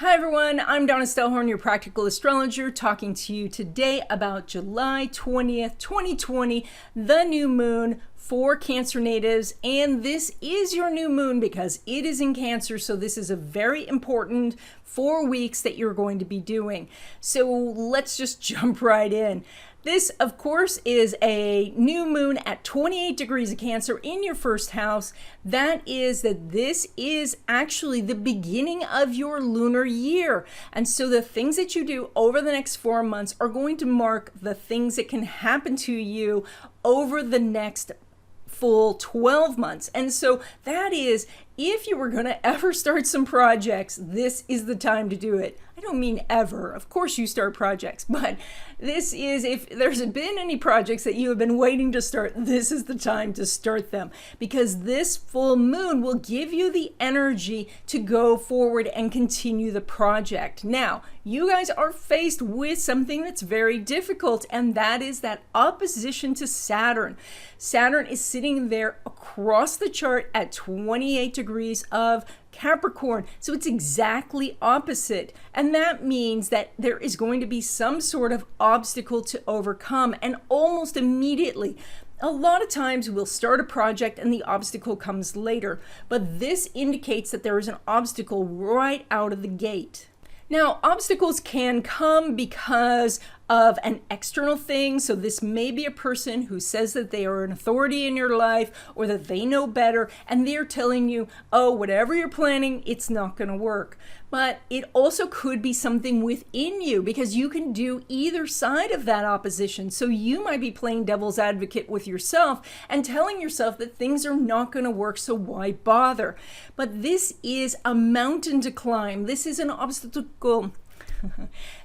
Hi everyone, I'm Donna Stellhorn, your practical astrologer, talking to you today about July 20th, 2020, the new moon for Cancer natives. And this is your new moon because it is in Cancer, so this is a very important 4 weeks that you're going to be doing. So let's just jump right in. This, of course, is a new moon at 28 degrees of Cancer in your first house. That is that this is actually the beginning of your lunar year. And so the things that you do over the next 4 months are going to mark the things that can happen to you over the next full 12 months. And so that is, if you were going to ever start some projects, this is the time to do it. I don't mean ever. Of course you start projects, but this is, if there's been any projects that you have been waiting to start, this is the time to start them, because this full moon will give you the energy to go forward and continue the project. Now, you guys are faced with something that's very difficult, and that is that opposition to Saturn. Saturn is sitting there across the chart at 28 degrees of Capricorn. So it's exactly opposite. And that means that there is going to be some sort of obstacle to overcome, and almost immediately. A lot of times we'll start a project and the obstacle comes later, but this indicates that there is an obstacle right out of the gate. Now, obstacles can come because of an external thing. So this may be a person who says that they are an authority in your life or that they know better, and they're telling you, oh, whatever you're planning, it's not going to work. But it also could be something within you, because you can do either side of that opposition. So you might be playing devil's advocate with yourself and telling yourself that things are not going to work, so why bother? But this is a mountain to climb. This is an obstacle.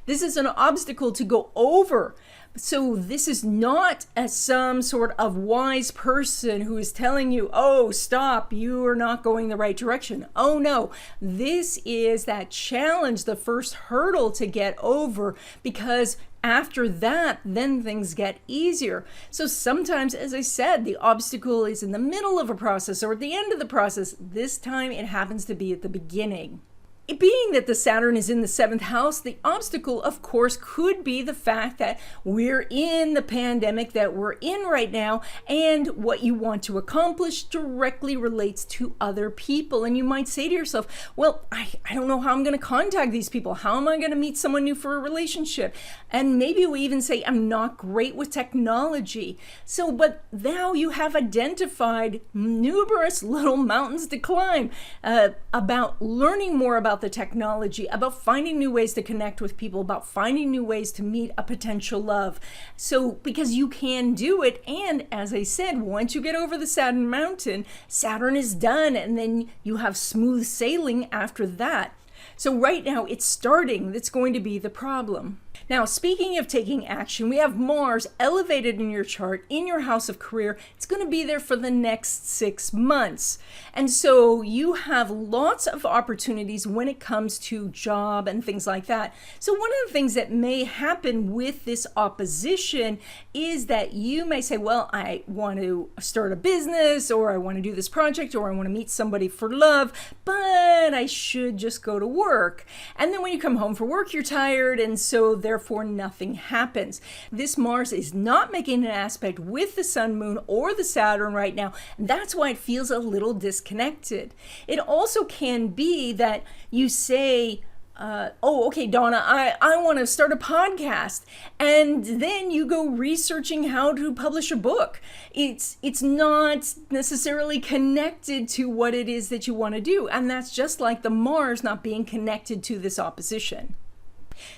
This is an obstacle to go over. So this is not as some sort of wise person who is telling you, oh, stop, you are not going the right direction. Oh no, this is that challenge, the first hurdle to get over, because after that, then things get easier. So sometimes, as I said, the obstacle is in the middle of a process or at the end of the process. This time it happens to be at the beginning. It being that the Saturn is in the 7th house, the obstacle, of course, could be the fact that we're in the pandemic that we're in right now, and what you want to accomplish directly relates to other people. And you might say to yourself, well, I don't know how I'm going to contact these people. How am I going to meet someone new for a relationship? And maybe we even say, I'm not great with technology. So, but now you have identified numerous little mountains to climb about learning more about the technology, about finding new ways to connect with people, about finding new ways to meet a potential love. So because you can do it, and as I said, once you get over the Saturn mountain, Saturn is done, and then you have smooth sailing after that. So right now it's starting. That's going to be the problem. Now, speaking of taking action, we have Mars elevated in your chart, in your house of career. It's going to be there for the next 6 months. And so you have lots of opportunities when it comes to job and things like that. So one of the things that may happen with this opposition is that you may say, well, I want to start a business, or I want to do this project, or I want to meet somebody for love, but I should just go to work. And then when you come home from work, you're tired, and so therefore nothing happens. This Mars is not making an aspect with the Sun, Moon, or the Saturn right now. That's why it feels a little disconnected. It also can be that you say, oh, okay, Donna, I want to start a podcast. And then you go researching how to publish a book. It's not necessarily connected to what it is that you want to do. And that's just like the Mars not being connected to this opposition.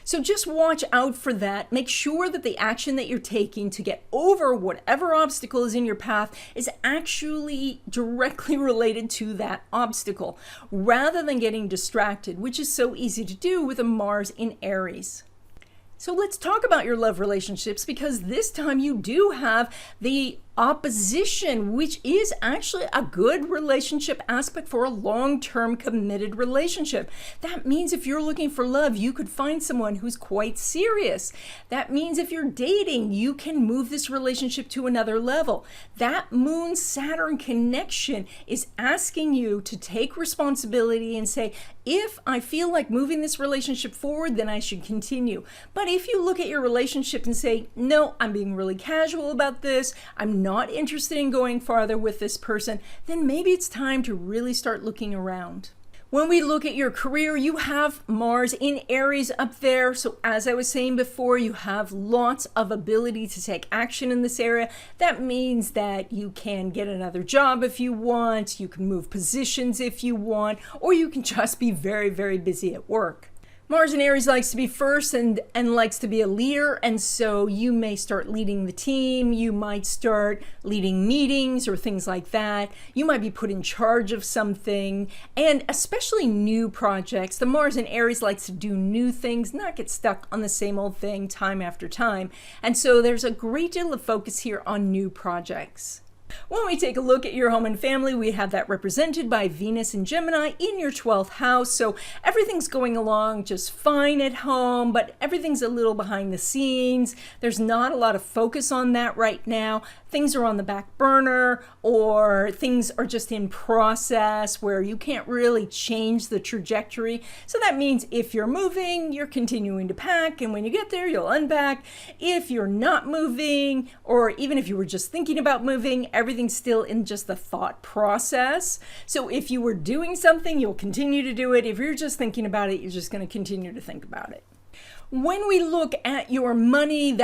So just watch out for that. Make sure that the action that you're taking to get over whatever obstacle is in your path is actually directly related to that obstacle, rather than getting distracted, which is so easy to do with a Mars in Aries. So let's talk about your love relationships, because this time you do have the opposition, which is actually a good relationship aspect for a long-term committed relationship. That means if you're looking for love, you could find someone who's quite serious. That means if you're dating, you can move this relationship to another level. That Moon-Saturn connection is asking you to take responsibility and say, if I feel like moving this relationship forward, then I should continue. But if you look at your relationship and say, no, I'm being really casual about this, I'm not interested in going farther with this person, then maybe it's time to really start looking around. When we look at your career, you have Mars in Aries up there. So as I was saying before, you have lots of ability to take action in this area. That means that you can get another job if you want, you can move positions if you want, or you can just be very, very busy at work. Mars in Aries likes to be first and likes to be a leader, and so you may start leading the team, you might start leading meetings or things like that. You might be put in charge of something, and especially new projects. The Mars in Aries likes to do new things, not get stuck on the same old thing time after time, and so there's a great deal of focus here on new projects. When we take a look at your home and family, we have that represented by Venus and Gemini in your 12th house. So everything's going along just fine at home, but everything's a little behind the scenes. There's not a lot of focus on that right now. Things are on the back burner, or things are just in process where you can't really change the trajectory. So that means if you're moving, you're continuing to pack, and when you get there, you'll unpack. If you're not moving, or even if you were just thinking about moving, everything's still in just the thought process. So if you were doing something, you'll continue to do it. If you're just thinking about it, you're just going to continue to think about it. When we look at your money,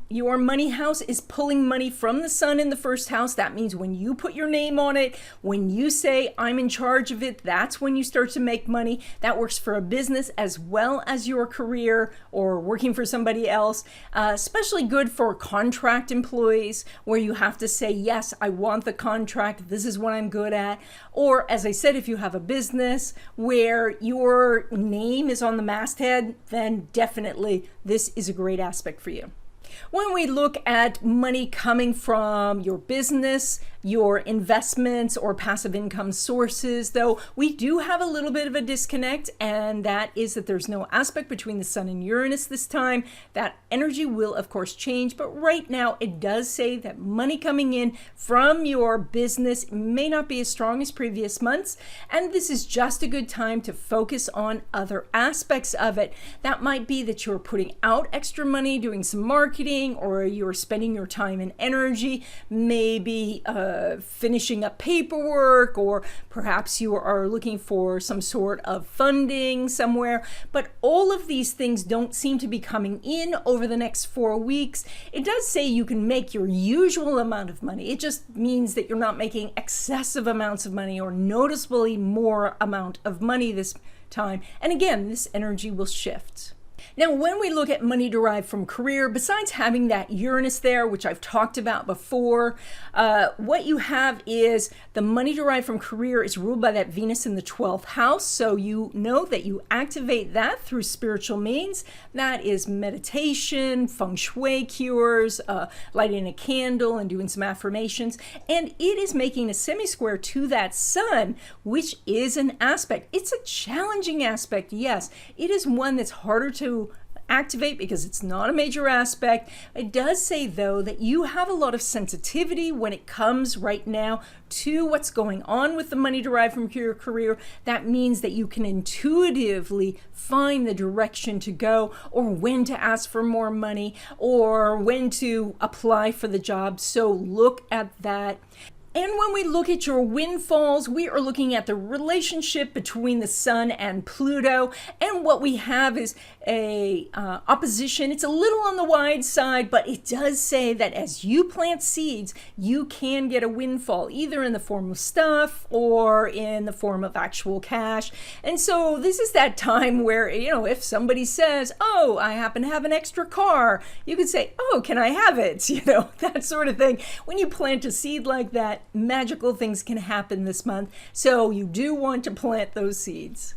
your money house is pulling money from the sun in the first house. That means when you put your name on it, when you say, I'm in charge of it, that's when you start to make money. That works for a business as well as your career or working for somebody else. Especially good for contract employees where you have to say, yes, I want the contract. This is what I'm good at. Or as I said, if you have a business where your name is on the masthead, then definitely this is a great aspect for you. When we look at money coming from your business, your investments, or passive income sources, though, we do have a little bit of a disconnect, and that is that there's no aspect between the Sun and Uranus this time. That energy will, of course, change, but right now it does say that money coming in from your business may not be as strong as previous months, and this is just a good time to focus on other aspects of it. That might be that you're putting out extra money, doing some marketing, or you're spending your time and energy, maybe finishing up paperwork, or perhaps you are looking for some sort of funding somewhere. But all of these things don't seem to be coming in over the next 4 weeks. It does say you can make your usual amount of money. It just means that you're not making excessive amounts of money or noticeably more amount of money this time. And again, this energy will shift. Now, when we look at money derived from career, besides having that Uranus there, which I've talked about before, what you have is the money derived from career is ruled by that Venus in the 12th house. So you know that you activate that through spiritual means. That is meditation, feng shui cures, lighting a candle and doing some affirmations. And it is making a semi-square to that sun, which is an aspect. It's a challenging aspect, yes. It is one that's harder to activate because it's not a major aspect. It does say, though, that you have a lot of sensitivity when it comes right now to what's going on with the money derived from your career. That means that you can intuitively find the direction to go, or when to ask for more money, or when to apply for the job. So look at that. And when we look at your windfalls, we are looking at the relationship between the Sun and Pluto. And what we have is a opposition. It's a little on the wide side, but it does say that as you plant seeds, you can get a windfall, either in the form of stuff or in the form of actual cash. And so this is that time where, if somebody says, oh, I happen to have an extra car, you could say, oh, can I have it? That sort of thing. When you plant a seed like that, magical things can happen this month. So you do want to plant those seeds.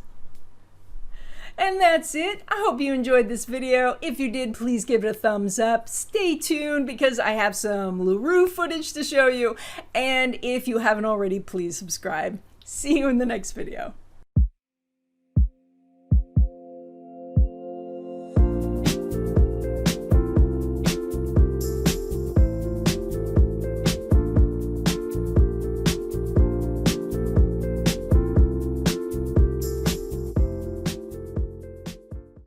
And that's it. I hope you enjoyed this video. If you did, please give it a thumbs up. Stay tuned because I have some LaRue footage to show you. And if you haven't already, please subscribe. See you in the next video.